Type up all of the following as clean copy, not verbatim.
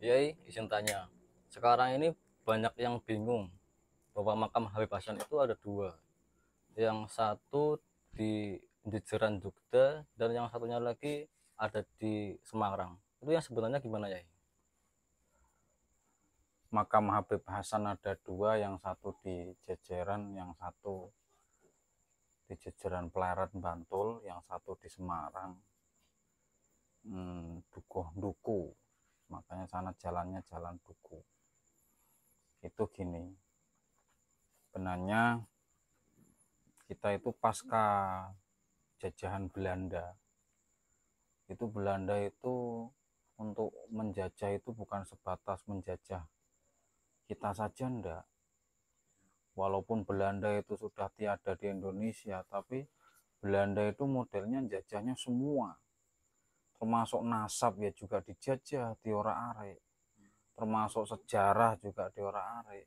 Yai, izin tanya. Sekarang ini banyak yang bingung bahwa makam Habib Hasan itu ada dua. Yang satu di Jejeran Jogja dan yang satunya lagi ada di Semarang. Itu yang sebenarnya gimana ya? Makam Habib Hasan ada dua, yang satu di Jejeran, yang satu di Jejeran Pleret Bantul, yang satu di Semarang. Duku, makanya sana jalannya jalan Duku. Itu gini, benarnya kita itu pasca jajahan Belanda, itu Belanda itu untuk menjajah itu bukan sebatas menjajah kita saja, enggak. Walaupun Belanda itu sudah tiada di Indonesia, tapi Belanda itu modelnya jajahnya semua, termasuk nasab ya juga dijajah di ora are, termasuk sejarah juga di ora are.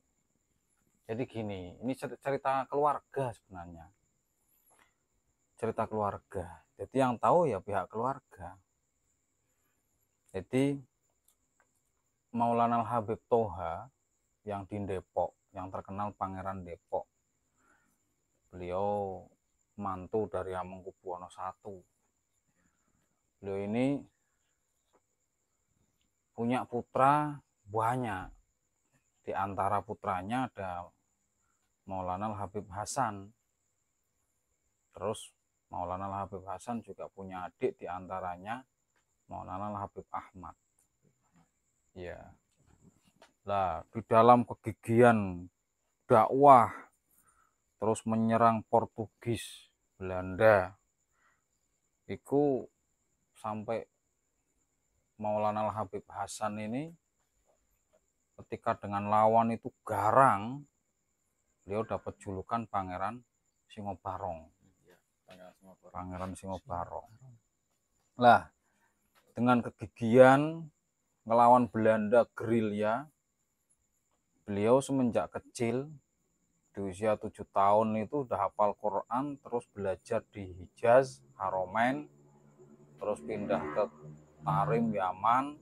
Jadi gini, ini cerita keluarga sebenarnya, cerita keluarga. Jadi yang tahu ya pihak keluarga. Jadi Maulana Habib Toha yang di Depok, yang terkenal Pangeran Depok, beliau mantu dari Hamengkubuwono I. Beliau ini punya putra banyak. Di antara putranya ada Maulana Habib Hasan. Terus Maulana Habib Hasan juga punya adik, di antaranya Maulana Habib Ahmad. Ya. Lah, di dalam kegigihan dakwah terus menyerang Portugis, Belanda, itu sampai Maulana Habib Hasan ini ketika dengan lawan itu garang, beliau dapat julukan Pangeran Singobarong. Pangeran Singobarong. Lah, dengan kegigihan ngelawan Belanda gerilya, beliau semenjak kecil di usia 7 tahun itu udah hafal Quran, terus belajar di Hijaz, Haromain, terus pindah ke Tarim, Yaman,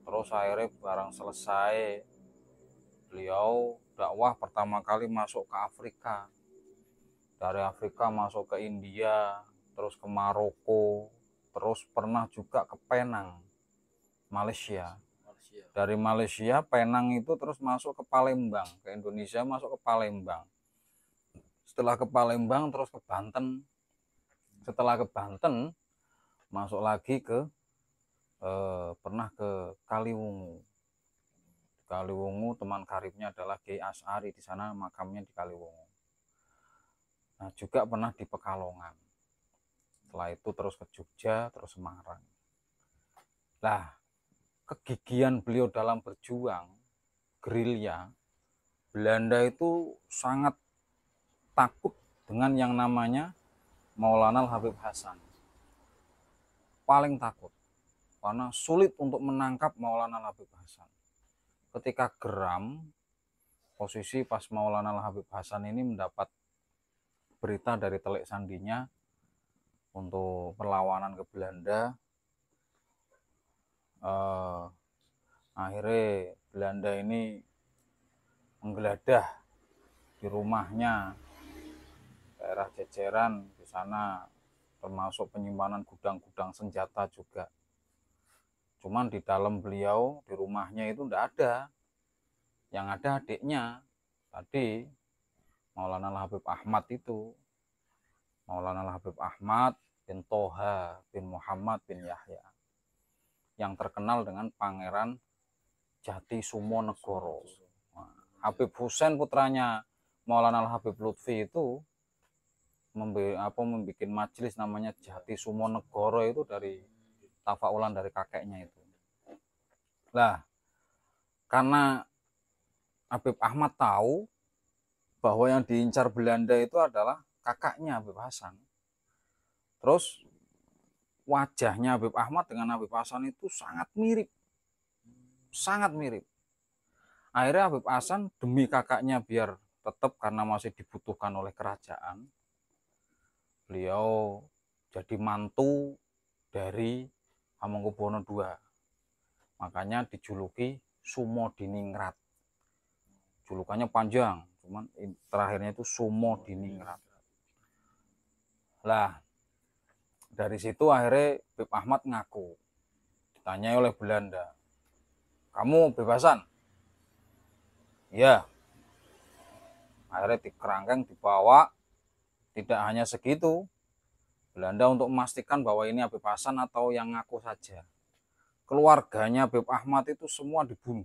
terus akhirnya barang selesai beliau dakwah pertama kali masuk ke Afrika, dari Afrika masuk ke India, terus ke Maroko, terus pernah juga ke Penang, Malaysia. Dari Malaysia, Penang itu terus masuk ke Palembang, ke Indonesia masuk ke Palembang. Setelah ke Palembang terus ke Banten. Setelah ke Banten masuk lagi ke pernah ke Kaliwungu. Kaliwungu teman karibnya adalah Kiai As'ari, di sana makamnya di Kaliwungu. Nah, juga pernah di Pekalongan. Setelah itu terus ke Jogja, terus Semarang. Nah, kegigihan beliau dalam berjuang gerilya, Belanda itu sangat takut dengan yang namanya Maulana Habib Hasan. Paling takut, karena sulit untuk menangkap Maulana Habib Hasan. Ketika geram, posisi pas Maulana Habib Hasan ini mendapat berita dari telik sandinya untuk perlawanan ke Belanda, akhirnya Belanda ini menggeledah di rumahnya daerah Jejeran. Di sana termasuk penyimpanan gudang-gudang senjata juga. Cuman di dalam beliau, di rumahnya itu enggak ada. Yang ada adiknya tadi, Maulana Habib Ahmad itu. Maulana Habib Ahmad bin Toha bin Muhammad bin Yahya, yang terkenal dengan Pangeran Jati Sumonegoro. Nah, Habib Husain putranya Maulana Habib Lutfi itu membuat majelis namanya Jati Sumonegoro, itu dari tafaulan dari kakeknya itu. Lah, karena Habib Ahmad tahu bahwa yang diincar Belanda itu adalah kakaknya Habib Hasan. Terus wajahnya Habib Ahmad dengan Habib Hasan itu sangat mirip. Sangat mirip. Akhirnya Habib Hasan demi kakaknya biar tetap, karena masih dibutuhkan oleh kerajaan, beliau jadi mantu dari Hamengkubuwono II. Makanya dijuluki Sumodiningrat. Julukannya panjang, cuman terakhirnya itu Sumodiningrat. Lah, dari situ akhirnya Bib Ahmad ngaku. Ditanyai oleh Belanda, "Kamu bebasan?" "Iya." Akhirnya dikerangkeng, dibawa. Tidak hanya segitu, Belanda untuk memastikan bahwa ini Habib Hasan atau yang ngaku saja, keluarganya Habib Ahmad itu semua dibunuh.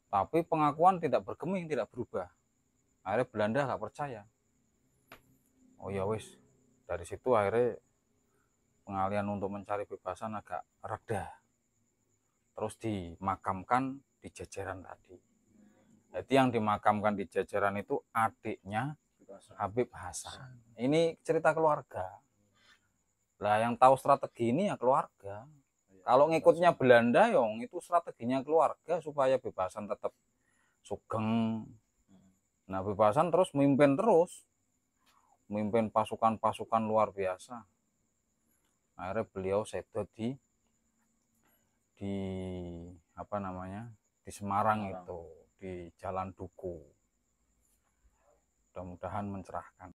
Tapi pengakuan tidak bergeming, tidak berubah. Akhirnya Belanda nggak percaya. Oh ya wis, dari situ akhirnya pengalian untuk mencari Habib Hasan agak reda. Terus dimakamkan di Jajaran tadi. Jadi yang dimakamkan di Jajaran itu adiknya Habib Hasan. Ini cerita keluarga. Lah yang tahu strategi ini ya keluarga. Kalau ngikutnya Belanda yong itu strateginya keluarga supaya Habib Hasan tetap sugeng. Nah, Habib Hasan terus memimpin pasukan-pasukan luar biasa. Akhirnya beliau sedo di apa namanya? Di Semarang itu, di Jalan Duku. Mudah-mudahan mencerahkan.